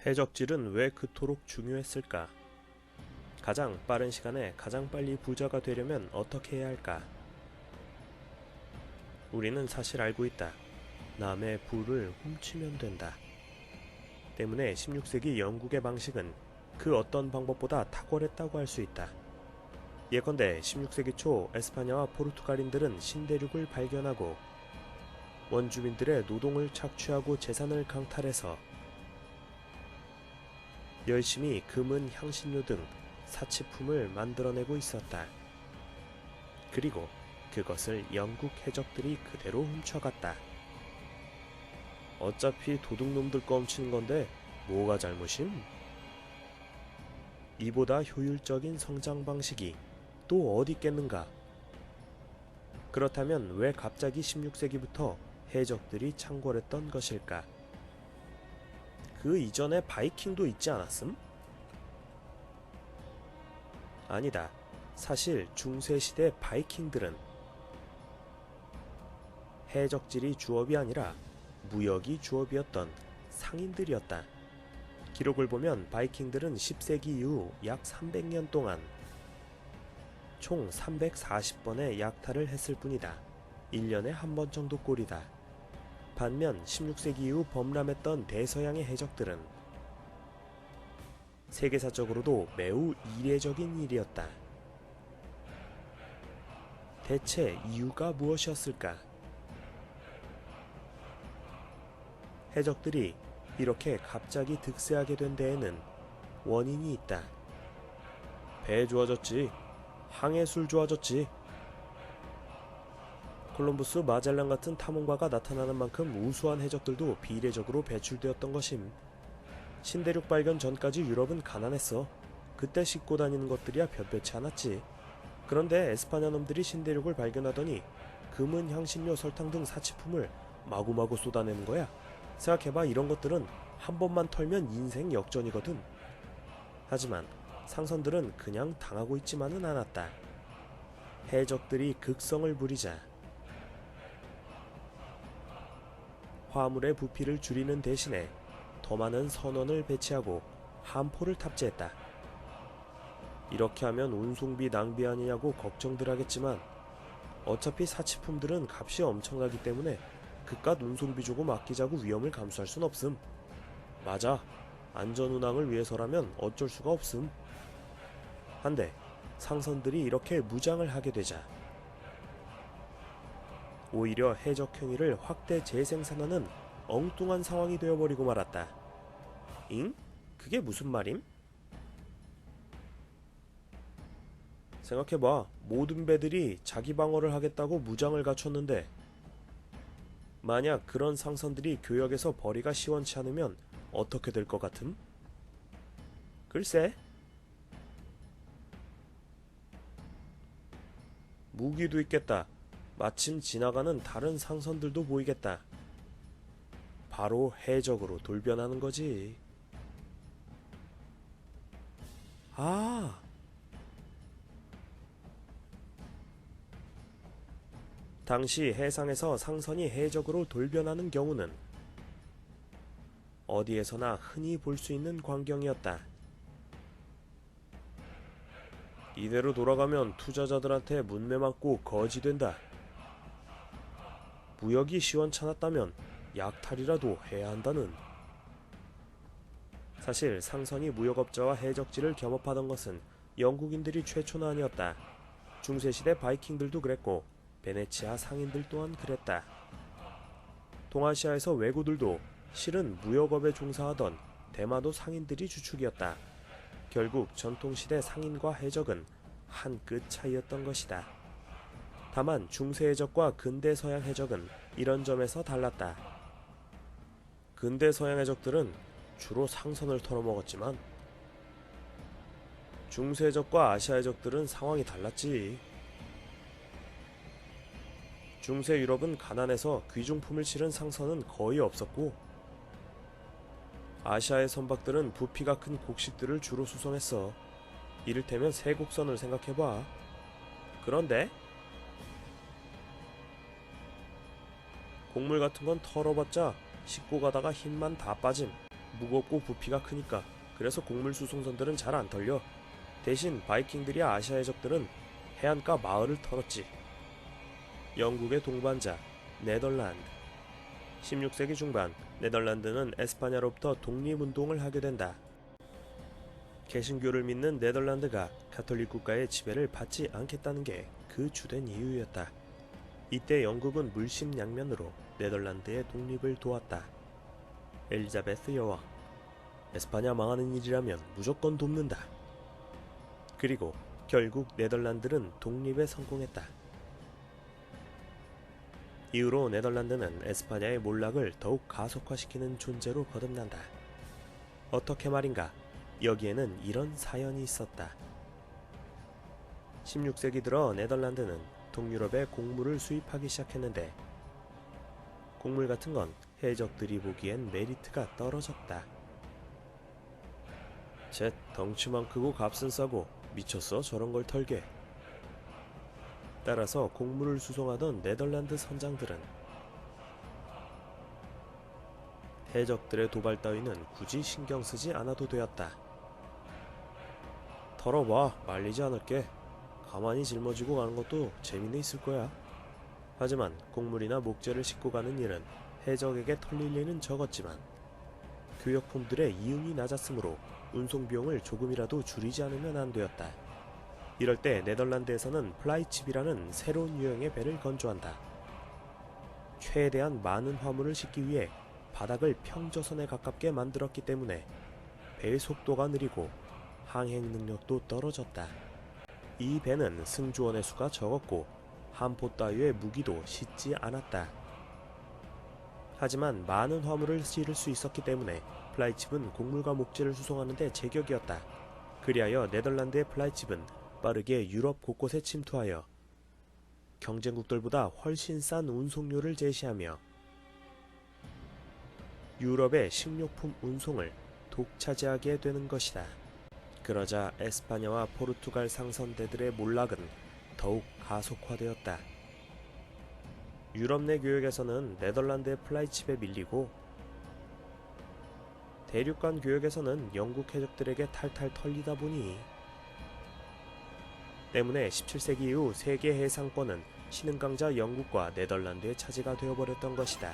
해적질은 왜 그토록 중요했을까? 가장 빠른 시간에 가장 빨리 부자가 되려면 어떻게 해야 할까? 우리는 사실 알고 있다. 남의 부를 훔치면 된다. 때문에 16세기 영국의 방식은 그 어떤 방법보다 탁월했다고 할 수 있다. 예컨대 16세기 초 에스파냐와 포르투갈인들은 신대륙을 발견하고 원주민들의 노동을 착취하고 재산을 강탈해서 열심히 금은, 향신료 등 사치품을 만들어내고 있었다. 그리고 그것을 영국 해적들이 그대로 훔쳐갔다. 어차피 도둑놈들 거 훔치는 건데 뭐가 잘못임? 이보다 효율적인 성장 방식이 또 어디 있겠는가? 그렇다면 왜 갑자기 16세기부터 해적들이 창궐했던 것일까? 그 이전에 바이킹도 있지 않았음? 아니다. 사실 중세시대 바이킹들은 해적질이 주업이 아니라 무역이 주업이었던 상인들이었다. 기록을 보면 바이킹들은 10세기 이후 약 300년 동안 총 340번의 약탈을 했을 뿐이다. 1년에 한 번 정도 꼴이다. 반면 16세기 이후 범람했던 대서양의 해적들은 세계사적으로도 매우 이례적인 일이었다. 대체 이유가 무엇이었을까? 해적들이 이렇게 갑자기 득세하게 된 데에는 원인이 있다. 배 좋아졌지. 항해술 좋아졌지. 콜럼부스, 마젤란 같은 탐험가가 나타나는 만큼 우수한 해적들도 비례적으로 배출되었던 것임. 신대륙 발견 전까지 유럽은 가난했어. 그때 싣고 다니는 것들이야 볕볕이 않았지. 그런데 에스파냐 놈들이 신대륙을 발견하더니 금은, 향신료, 설탕 등 사치품을 마구마구 쏟아내는 거야. 생각해봐, 이런 것들은 한 번만 털면 인생 역전이거든. 하지만 상선들은 그냥 당하고 있지만은 않았다. 해적들이 극성을 부리자 화물의 부피를 줄이는 대신에 더 많은 선원을 배치하고 함포를 탑재했다. 이렇게 하면 운송비 낭비 아니냐고 걱정들 하겠지만 어차피 사치품들은 값이 엄청나기 때문에 그깟 운송비 조금 아끼자고 위험을 감수할 순 없음. 맞아. 안전운항을 위해서라면 어쩔 수가 없음. 한데 상선들이 이렇게 무장을 하게 되자 오히려 해적 행위를 확대 재생산하는 엉뚱한 상황이 되어버리고 말았다. 잉? 그게 무슨 말임? 생각해봐. 모든 배들이 자기 방어를 하겠다고 무장을 갖췄는데 만약 그런 상선들이 교역에서 벌이가 시원치 않으면 어떻게 될 것 같음? 글쎄, 무기도 있겠다. 마침 지나가는 다른 상선들도 보이겠다. 바로 해적으로 돌변하는 거지. 아, 당시 해상에서 상선이 해적으로 돌변하는 경우는 어디에서나 흔히 볼 수 있는 광경이었다. 이대로 돌아가면 투자자들한테 문매 맞고 거지 된다. 무역이 시원찮았다면 약탈이라도 해야 한다는. 사실 상선이 무역업자와 해적지를 겸업하던 것은 영국인들이 최초는 아니었다. 중세시대 바이킹들도 그랬고 베네치아 상인들 또한 그랬다. 동아시아에서 왜구들도 실은 무역업에 종사하던 대마도 상인들이 주축이었다. 결국 전통시대 상인과 해적은 한 끗 차이였던 것이다. 다만 중세 해적과 근대 서양 해적은 이런 점에서 달랐다. 근대 서양 해적들은 주로 상선을 털어먹었지만 중세 해적과 아시아 해적들은 상황이 달랐지. 중세 유럽은 가난해서 귀중품을 실은 상선은 거의 없었고 아시아의 선박들은 부피가 큰 곡식들을 주로 수송했어. 이를테면 세곡선을 생각해봐. 그런데 곡물 같은 건 털어봤자 싣고 가다가 힘만 다 빠짐. 무겁고 부피가 크니까. 그래서 곡물 수송선들은 잘 안 털려. 대신 바이킹들이 아시아 해적들은 해안가 마을을 털었지. 영국의 동반자 네덜란드. 16세기 중반 네덜란드는 에스파냐로부터 독립운동을 하게 된다. 개신교를 믿는 네덜란드가 가톨릭 국가의 지배를 받지 않겠다는 게 그 주된 이유였다. 이때 영국은 물심양면으로 네덜란드의 독립을 도왔다. 엘리자베스 여왕, 에스파냐 망하는 일이라면 무조건 돕는다. 그리고 결국 네덜란드는 독립에 성공했다. 이후로 네덜란드는 에스파냐의 몰락을 더욱 가속화시키는 존재로 거듭난다. 어떻게 말인가? 여기에는 이런 사연이 있었다. 16세기 들어 네덜란드는 동유럽에 곡물을 수입하기 시작했는데 곡물 같은 건 해적들이 보기엔 메리트가 떨어졌다. 쟤 덩치만 크고 값은 싸고 미쳤어 저런 걸 털게. 따라서 곡물을 수송하던 네덜란드 선장들은 해적들의 도발 따위는 굳이 신경 쓰지 않아도 되었다. 털어봐, 말리지 않을게. 가만히 짊어지고 가는 것도 재미는 있을 거야. 하지만 곡물이나 목재를 싣고 가는 일은 해적에게 털릴 일은 적었지만 교역품들의 이윤이 낮았으므로 운송 비용을 조금이라도 줄이지 않으면 안 되었다. 이럴 때 네덜란드에서는 플라이칩이라는 새로운 유형의 배를 건조한다. 최대한 많은 화물을 싣기 위해 바닥을 평저선에 가깝게 만들었기 때문에 배의 속도가 느리고 항행 능력도 떨어졌다. 이 배는 승조원의 수가 적었고 함포 따위의 무기도 싣지 않았다. 하지만 많은 화물을 실을 수 있었기 때문에 플라이칩은 곡물과 목재를 수송하는 데 제격이었다. 그리하여 네덜란드의 플라이칩은 빠르게 유럽 곳곳에 침투하여 경쟁국들보다 훨씬 싼 운송료를 제시하며 유럽의 식료품 운송을 독차지하게 되는 것이다. 그러자 에스파냐와 포르투갈 상선대들의 몰락은 더욱 가속화되었다. 유럽 내 교역에서는 네덜란드의 플라이칩에 밀리고 대륙간 교역에서는 영국 해적들에게 탈탈 털리다 보니 때문에 17세기 이후 세계 해상권은 신흥강자 영국과 네덜란드의 차지가 되어버렸던 것이다.